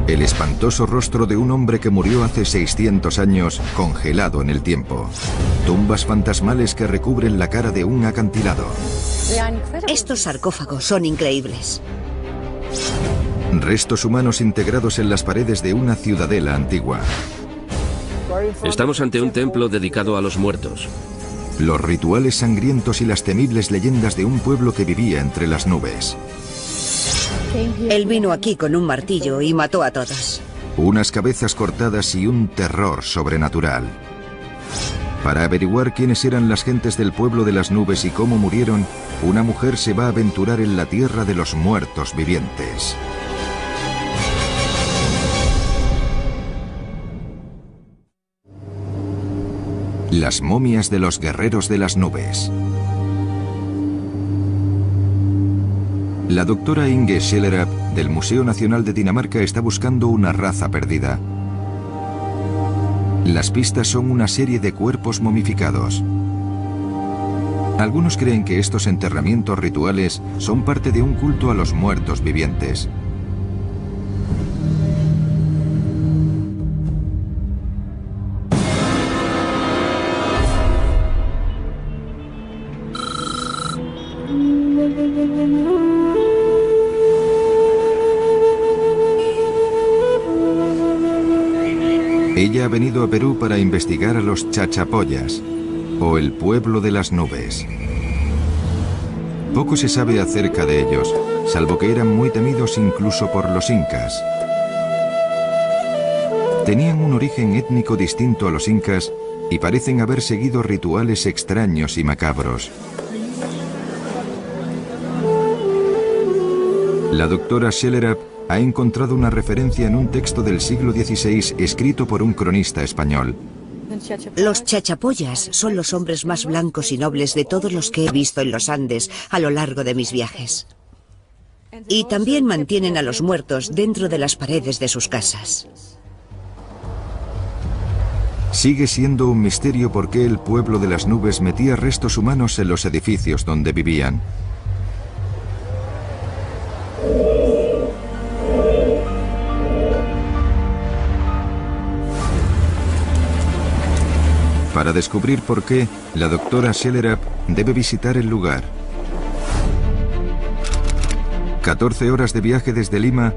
El espantoso rostro de un hombre que murió hace 600 años, congelado en el tiempo. Tumbas fantasmales que recubren la cara de un acantilado. Estos sarcófagos son increíbles. Restos humanos integrados en las paredes de una ciudadela antigua. Estamos ante un templo dedicado a los muertos. Los rituales sangrientos y las temibles leyendas de un pueblo que vivía entre las nubes. Él vino aquí con un martillo y mató a todas. Unas cabezas cortadas y un terror sobrenatural. Para averiguar quiénes eran las gentes del pueblo de las nubes y cómo murieron, una mujer se va a aventurar en la tierra de los muertos vivientes. Las momias de los guerreros de las nubes. La doctora Inge Schellerup del Museo Nacional de Dinamarca está buscando una raza perdida. Las pistas son una serie de cuerpos momificados. Algunos creen que estos enterramientos rituales son parte de un culto a los muertos vivientes. Ella ha venido a Perú para investigar a los chachapoyas, o el pueblo de las nubes. Poco se sabe acerca de ellos, salvo que eran muy temidos incluso por los incas. Tenían un origen étnico distinto a los incas y parecen haber seguido rituales extraños y macabros. La doctora Schellerup ha encontrado una referencia en un texto del siglo XVI escrito por un cronista español. Los chachapoyas son los hombres más blancos y nobles de todos los que he visto en los Andes a lo largo de mis viajes. Y también mantienen a los muertos dentro de las paredes de sus casas. Sigue siendo un misterio por qué el pueblo de las nubes metía restos humanos en los edificios donde vivían. Para descubrir por qué, la doctora Schellerup debe visitar el lugar. 14 horas de viaje desde Lima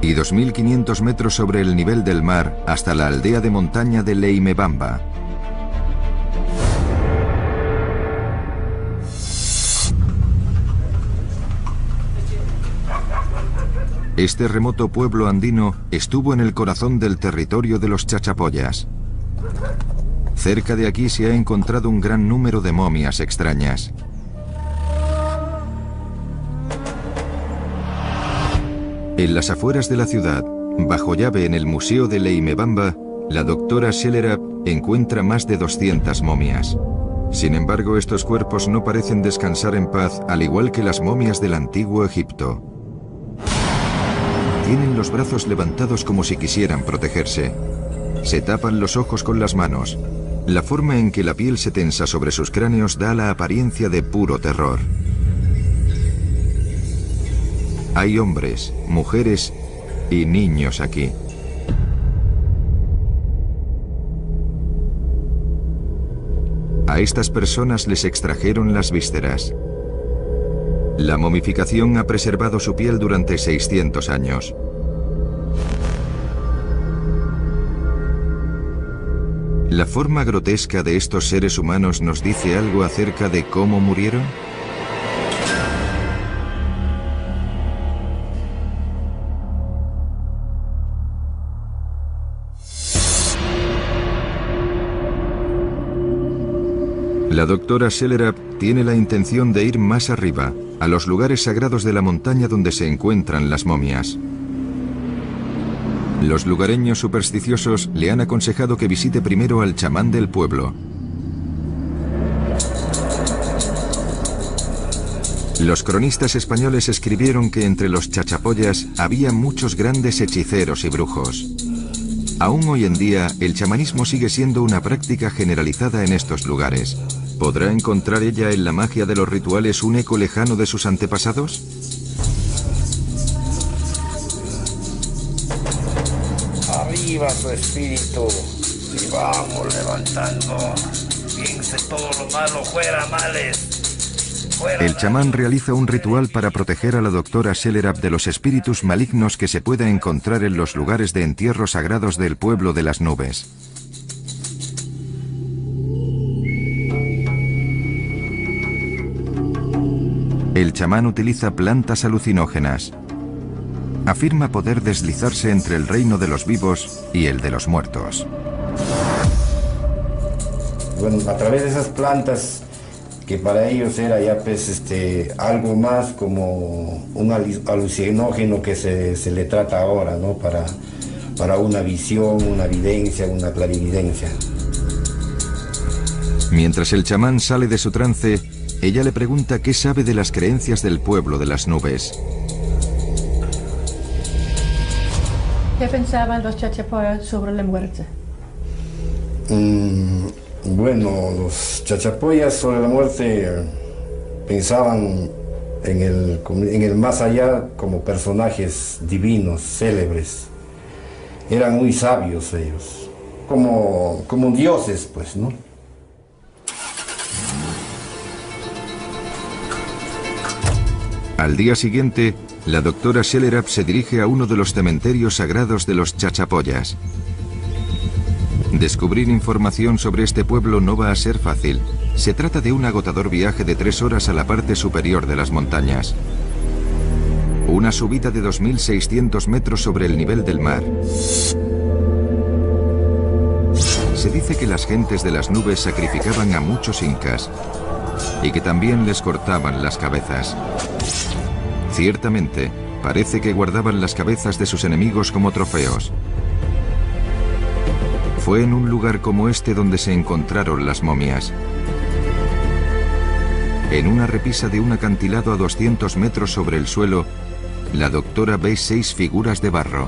y 2.500 metros sobre el nivel del mar hasta la aldea de montaña de Leimebamba. Este remoto pueblo andino estuvo en el corazón del territorio de los chachapoyas. Cerca de aquí se ha encontrado un gran número de momias extrañas. En las afueras de la ciudad, bajo llave en el Museo de Leimebamba, la doctora Schellerup encuentra más de 200 momias. Sin embargo, estos cuerpos no parecen descansar en paz, al igual que las momias del antiguo Egipto. Tienen los brazos levantados como si quisieran protegerse. Se tapan los ojos con las manos. La forma en que la piel se tensa sobre sus cráneos da la apariencia de puro terror. Hay hombres, mujeres y niños aquí. A estas personas les extrajeron las vísceras. La momificación ha preservado su piel durante 600 años. ¿La forma grotesca de estos seres humanos nos dice algo acerca de cómo murieron? La doctora Schellerup tiene la intención de ir más arriba, a los lugares sagrados de la montaña donde se encuentran las momias. Los lugareños supersticiosos le han aconsejado que visite primero al chamán del pueblo. Los cronistas españoles escribieron que entre los chachapoyas había muchos grandes hechiceros y brujos. Aún hoy en día, el chamanismo sigue siendo una práctica generalizada en estos lugares. ¿Podrá encontrar ella en la magia de los rituales un eco lejano de sus antepasados? arriba su espíritu. Y vamos levantando. Piense todo lo malo fuera, males. Fuera, El chamán realiza un ritual para proteger a la doctora Shellerap de los espíritus malignos que se pueda encontrar en los lugares de entierro sagrados del pueblo de las nubes. El chamán utiliza plantas alucinógenas. Afirma poder deslizarse entre el reino de los vivos y el de los muertos. Bueno, a través de esas plantas, que para ellos era ya pues, algo más como un alucinógeno que se le trata ahora, ¿no? Para una visión, una evidencia, una clarividencia. Mientras el chamán sale de su trance, ella le pregunta qué sabe de las creencias del pueblo de las nubes. ¿Qué pensaban los chachapoyas sobre la muerte? Bueno, los chachapoyas sobre la muerte pensaban en el más allá como personajes divinos, célebres. Eran muy sabios ellos, como dioses, pues, ¿no? Al día siguiente, la doctora Shellerap se dirige a uno de los cementerios sagrados de los chachapoyas. Descubrir información sobre este pueblo no va a ser fácil. Se trata de un agotador viaje de 3 horas a la parte superior de las montañas. Una subida de 2.600 metros sobre el nivel del mar. Se dice que las gentes de las nubes sacrificaban a muchos incas y que también les cortaban las cabezas. Ciertamente, parece que guardaban las cabezas de sus enemigos como trofeos. Fue en un lugar como este donde se encontraron las momias. En una repisa de un acantilado a 200 metros sobre el suelo, la doctora ve 6 figuras de barro.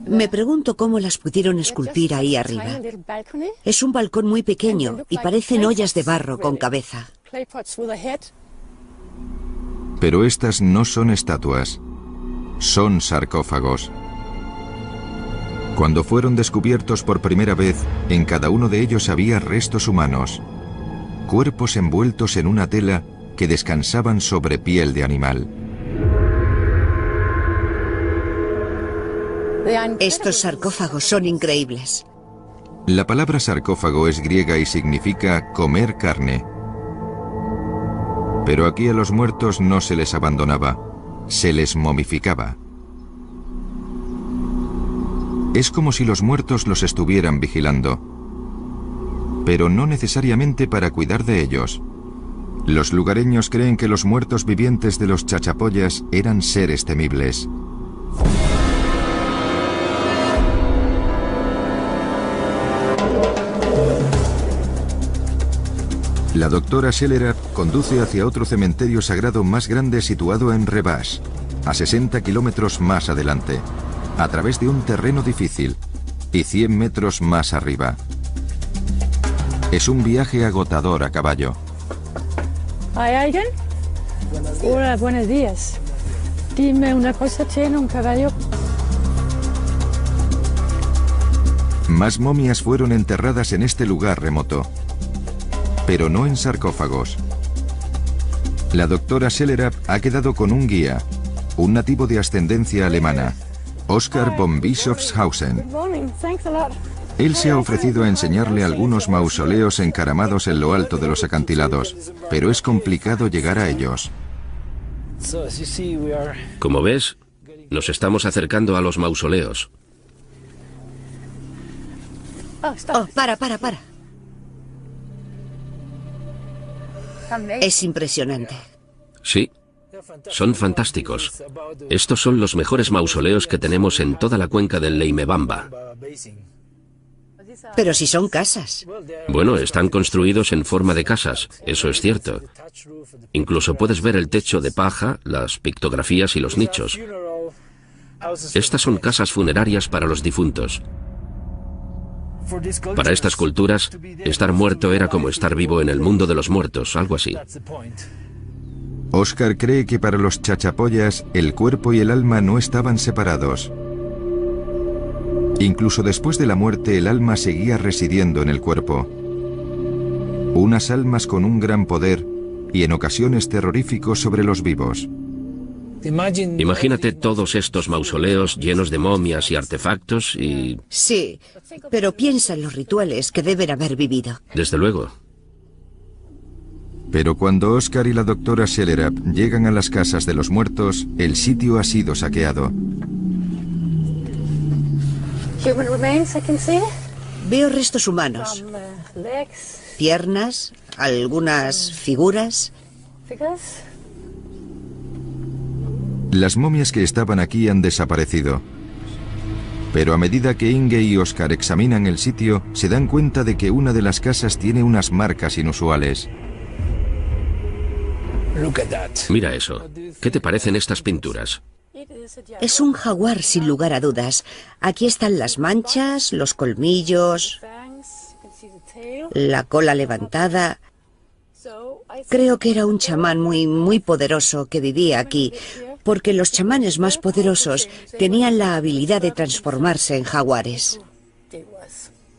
Me pregunto cómo las pudieron esculpir ahí arriba. Es un balcón muy pequeño y parecen ollas de barro con cabeza. Pero estas no son estatuas, son sarcófagos. Cuando fueron descubiertos por primera vez, en cada uno de ellos había restos humanos, cuerpos envueltos en una tela que descansaban sobre piel de animal. Estos sarcófagos son increíbles. La palabra sarcófago es griega y significa comer carne. Pero aquí a los muertos no se les abandonaba, se les momificaba. Es como si los muertos los estuvieran vigilando, pero no necesariamente para cuidar de ellos. Los lugareños creen que los muertos vivientes de los chachapoyas eran seres temibles. La doctora Shellerap conduce hacia otro cementerio sagrado más grande situado en Rebash, a 60 kilómetros más adelante, a través de un terreno difícil y 100 metros más arriba. Es un viaje agotador a caballo. ¿Hay alguien? Hola, buenos días. Dime una cosa, ¿tiene un caballo? Más momias fueron enterradas en este lugar remoto, pero no en sarcófagos. La doctora Shellerap ha quedado con un guía, un nativo de ascendencia alemana, Oskar von Bischofshausen. Él se ha ofrecido a enseñarle algunos mausoleos encaramados en lo alto de los acantilados, pero es complicado llegar a ellos. Como ves, nos estamos acercando a los mausoleos. Oh, para. Es impresionante. Sí, son fantásticos. Estos son los mejores mausoleos que tenemos en toda la cuenca del Leimebamba. Pero si son casas. Bueno, están construidos en forma de casas, eso es cierto. Incluso puedes ver el techo de paja, las pictografías y los nichos. Estas son casas funerarias para los difuntos. Para estas culturas, estar muerto era como estar vivo en el mundo de los muertos, algo así. Oscar cree que para los chachapollas el cuerpo y el alma no estaban separados. Incluso después de la muerte el alma seguía residiendo en el cuerpo. Unas almas con un gran poder y en ocasiones terroríficos sobre los vivos. Imagínate todos estos mausoleos llenos de momias y artefactos y... Sí, pero piensa en los rituales que deben haber vivido. Desde luego. Pero cuando Oscar y la doctora Schellerap llegan a las casas de los muertos, el sitio ha sido saqueado. Human remains, I can see. Veo restos humanos, Some legs, piernas, algunas figuras. figures. Las momias que estaban aquí han desaparecido. Pero a medida que Inge y Oscar examinan el sitio, se dan cuenta de que una de las casas tiene unas marcas inusuales. Mira eso. ¿Qué te parecen estas pinturas? Es un jaguar sin lugar a dudas. Aquí están las manchas, los colmillos, la cola levantada. Creo que era un chamán muy poderoso que vivía aquí, porque los chamanes más poderosos tenían la habilidad de transformarse en jaguares.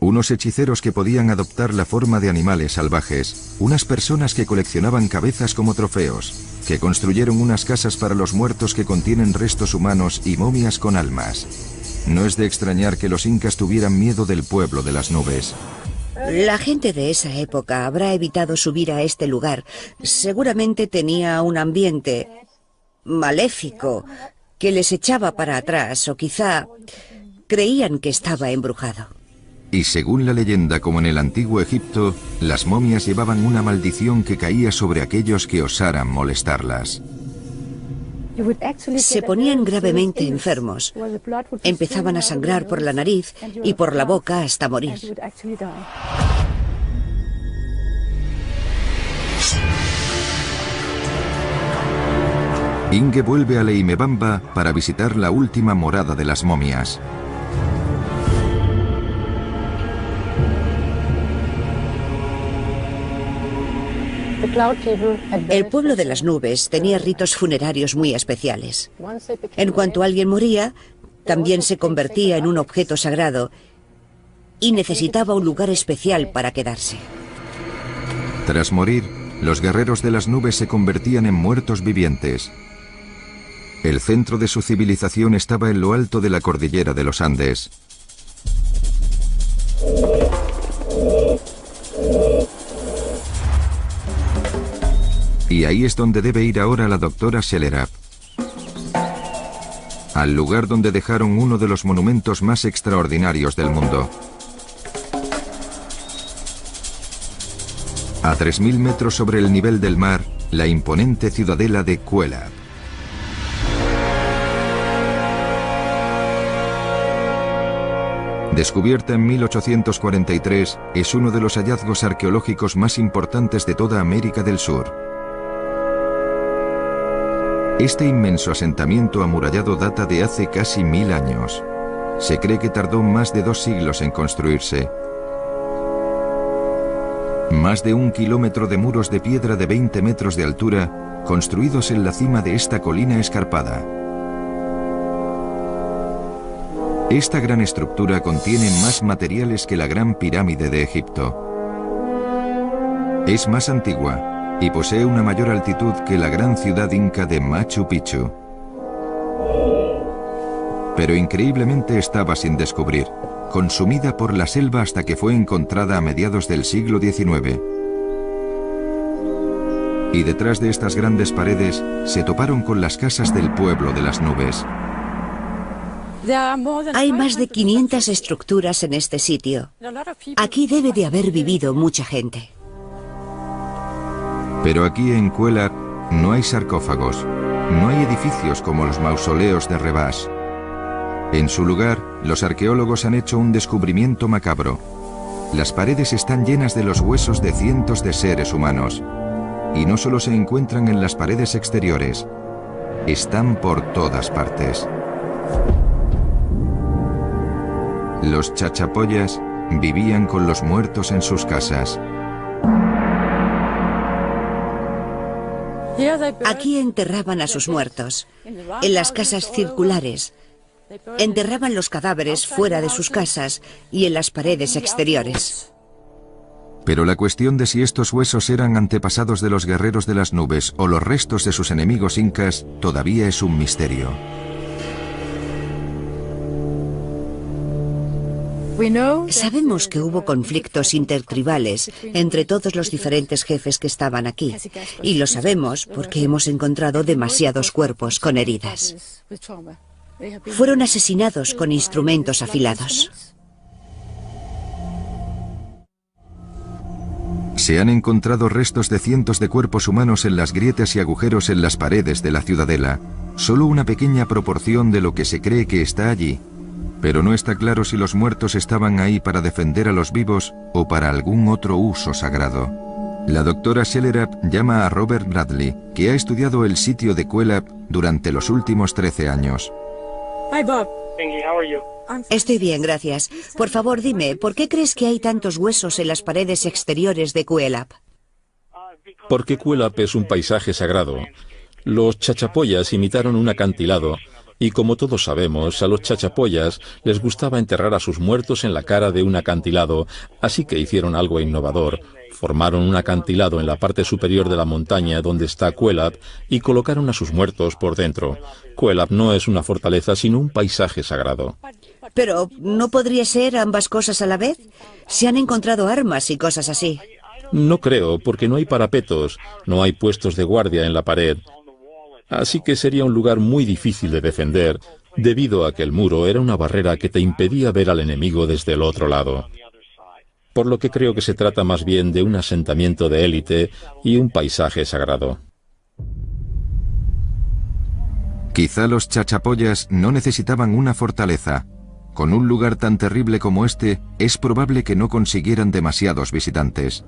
Unos hechiceros que podían adoptar la forma de animales salvajes, unas personas que coleccionaban cabezas como trofeos, que construyeron unas casas para los muertos que contienen restos humanos y momias con almas. No es de extrañar que los incas tuvieran miedo del pueblo de las nubes. La gente de esa época habrá evitado subir a este lugar. Seguramente tenía un ambiente maléfico que les echaba para atrás, o quizá creían que estaba embrujado. Y según la leyenda, como en el antiguo Egipto, las momias llevaban una maldición que caía sobre aquellos que osaran molestarlas. Se ponían gravemente enfermos. Empezaban a sangrar por la nariz y por la boca hasta morir. Inge vuelve a Leimebamba para visitar la última morada de las momias. El pueblo de las nubes tenía ritos funerarios muy especiales. En cuanto alguien moría, también se convertía en un objeto sagrado y necesitaba un lugar especial para quedarse. Tras morir, los guerreros de las nubes se convertían en muertos vivientes. El centro de su civilización estaba en lo alto de la cordillera de los Andes. Y ahí es donde debe ir ahora la doctora Schellerap. Al lugar donde dejaron uno de los monumentos más extraordinarios del mundo. A 3000 metros sobre el nivel del mar, la imponente ciudadela de Cuelap. Descubierta en 1843, es uno de los hallazgos arqueológicos más importantes de toda América del Sur. Este inmenso asentamiento amurallado data de hace casi 1000 años. Se cree que tardó más de 2 siglos en construirse. Más de 1 kilómetro de muros de piedra de 20 metros de altura, construidos en la cima de esta colina escarpada. Esta gran estructura contiene más materiales que la Gran Pirámide de Egipto. Es más antigua y posee una mayor altitud que la gran ciudad inca de Machu Picchu. Pero increíblemente estaba sin descubrir, consumida por la selva hasta que fue encontrada a mediados del siglo XIX. Y detrás de estas grandes paredes se toparon con las casas del pueblo de las nubes. Hay más de 500 estructuras en este sitio. Aquí debe de haber vivido mucha gente. Pero aquí en Cuelap no hay sarcófagos, no hay edificios como los mausoleos de Rebás. En su lugar, los arqueólogos han hecho un descubrimiento macabro. Las paredes están llenas de los huesos de cientos de seres humanos. Y no solo se encuentran en las paredes exteriores, están por todas partes. Los chachapollas vivían con los muertos en sus casas. Aquí enterraban a sus muertos, en las casas circulares. Enterraban los cadáveres fuera de sus casas y en las paredes exteriores. Pero la cuestión de si estos huesos eran antepasados de los guerreros de las nubes o los restos de sus enemigos incas todavía es un misterio. Sabemos que hubo conflictos intertribales entre todos los diferentes jefes que estaban aquí. Y lo sabemos porque hemos encontrado demasiados cuerpos con heridas. Fueron asesinados con instrumentos afilados. Se han encontrado restos de cientos de cuerpos humanos en las grietas y agujeros en las paredes de la ciudadela. Solo una pequeña proporción de lo que se cree que está allí. Pero no está claro si los muertos estaban ahí para defender a los vivos o para algún otro uso sagrado. La doctora Schellerap llama a Robert Bradley, que ha estudiado el sitio de Cuelap durante los últimos 13 años. Hi, Bob. Estoy bien, gracias. Por favor, dime, ¿por qué crees que hay tantos huesos en las paredes exteriores de Cuelap? Porque Cuelap es un paisaje sagrado. Los chachapoyas imitaron un acantilado, y como todos sabemos, a los chachapoyas les gustaba enterrar a sus muertos en la cara de un acantilado, así que hicieron algo innovador. Formaron un acantilado en la parte superior de la montaña donde está Cuelap y colocaron a sus muertos por dentro. Cuelap no es una fortaleza, sino un paisaje sagrado. Pero, ¿no podría ser ambas cosas a la vez? Se han encontrado armas y cosas así. No creo, porque no hay parapetos, no hay puestos de guardia en la pared. Así que sería un lugar muy difícil de defender, debido a que el muro era una barrera que te impedía ver al enemigo desde el otro lado. Por lo que creo que se trata más bien de un asentamiento de élite y un paisaje sagrado. Quizá los chachapoyas no necesitaban una fortaleza. Con un lugar tan terrible como este, es probable que no consiguieran demasiados visitantes.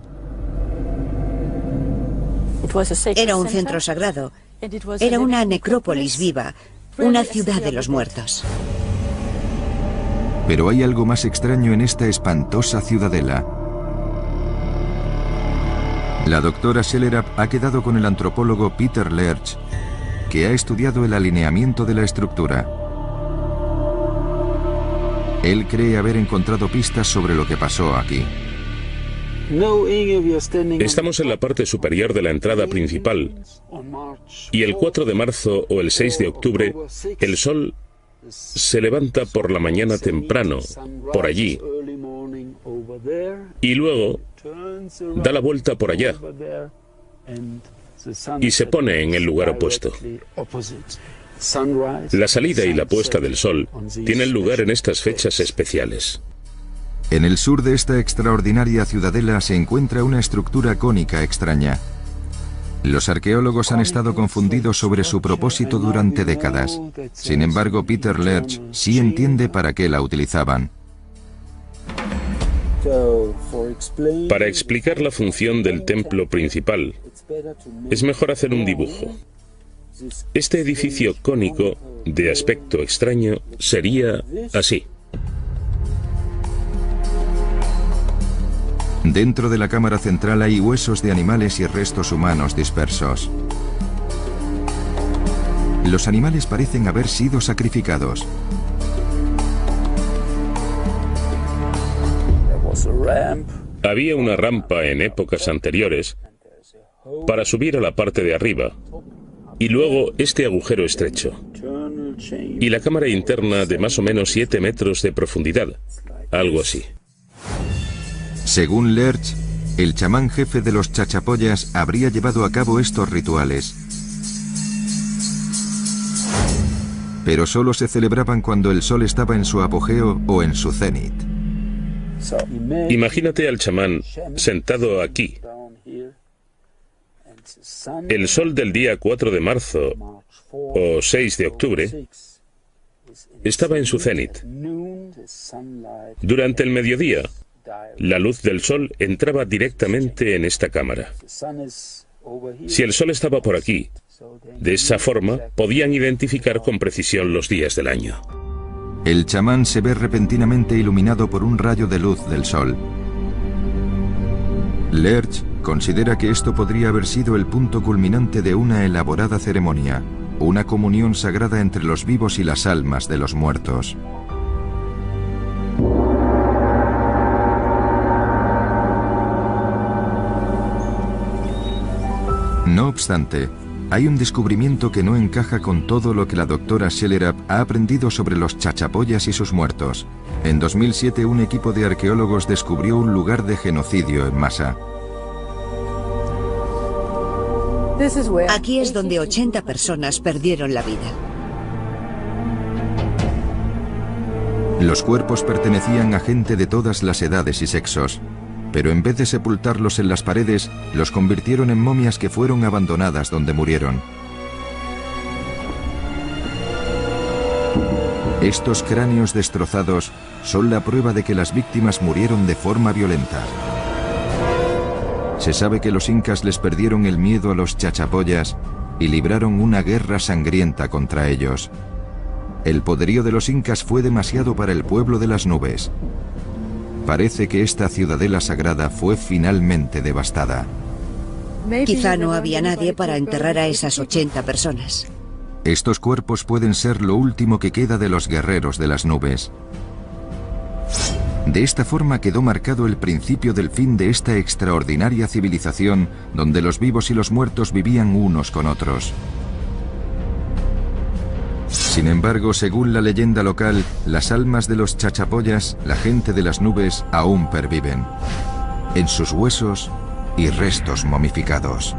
Era un centro sagrado. Era una necrópolis viva, una ciudad de los muertos. Pero hay algo más extraño en esta espantosa ciudadela. La doctora Schellerap ha quedado con el antropólogo Peter Lerch, que ha estudiado el alineamiento de la estructura. Él cree haber encontrado pistas sobre lo que pasó aquí. Estamos en la parte superior de la entrada principal y el 4 de marzo o el 6 de octubre el sol se levanta por la mañana temprano, por allí, y luego da la vuelta por allá y se pone en el lugar opuesto. La salida y la puesta del sol tienen lugar en estas fechas especiales. En el sur de esta extraordinaria ciudadela se encuentra una estructura cónica extraña. Los arqueólogos han estado confundidos sobre su propósito durante décadas. Sin embargo, Peter Lerch sí entiende para qué la utilizaban. Para explicar la función del templo principal, es mejor hacer un dibujo. Este edificio cónico, de aspecto extraño, sería así. Dentro de la cámara central hay huesos de animales y restos humanos dispersos. Los animales parecen haber sido sacrificados. Había una rampa en épocas anteriores para subir a la parte de arriba, y luego este agujero estrecho, y la cámara interna de más o menos 7 metros de profundidad, algo así. Según Lerch, el chamán jefe de los chachapoyas habría llevado a cabo estos rituales. Pero solo se celebraban cuando el sol estaba en su apogeo o en su cenit. Imagínate al chamán sentado aquí. El sol del día 4 de marzo o 6 de octubre estaba en su cenit. Durante el mediodía, la luz del sol entraba directamente en esta cámara. Si el sol estaba por aquí, de esa forma podían identificar con precisión los días del año. El chamán se ve repentinamente iluminado por un rayo de luz del sol. Lerch considera que esto podría haber sido el punto culminante de una elaborada ceremonia, una comunión sagrada entre los vivos y las almas de los muertos. No obstante, hay un descubrimiento que no encaja con todo lo que la doctora Schellerap ha aprendido sobre los chachapoyas y sus muertos. En 2007, un equipo de arqueólogos descubrió un lugar de genocidio en masa. Aquí es donde 80 personas perdieron la vida. Los cuerpos pertenecían a gente de todas las edades y sexos, pero en vez de sepultarlos en las paredes, los convirtieron en momias que fueron abandonadas donde murieron. Estos cráneos destrozados son la prueba de que las víctimas murieron de forma violenta. Se sabe que los incas les perdieron el miedo a los chachapoyas y libraron una guerra sangrienta contra ellos. El poderío de los incas fue demasiado para el pueblo de las nubes. Parece que esta ciudadela sagrada fue finalmente devastada. Quizá no había nadie para enterrar a esas 80 personas. Estos cuerpos pueden ser lo último que queda de los guerreros de las nubes. De esta forma quedó marcado el principio del fin de esta extraordinaria civilización donde los vivos y los muertos vivían unos con otros. Sin embargo, según la leyenda local, las almas de los chachapoyas, la gente de las nubes, aún perviven, en sus huesos y restos momificados.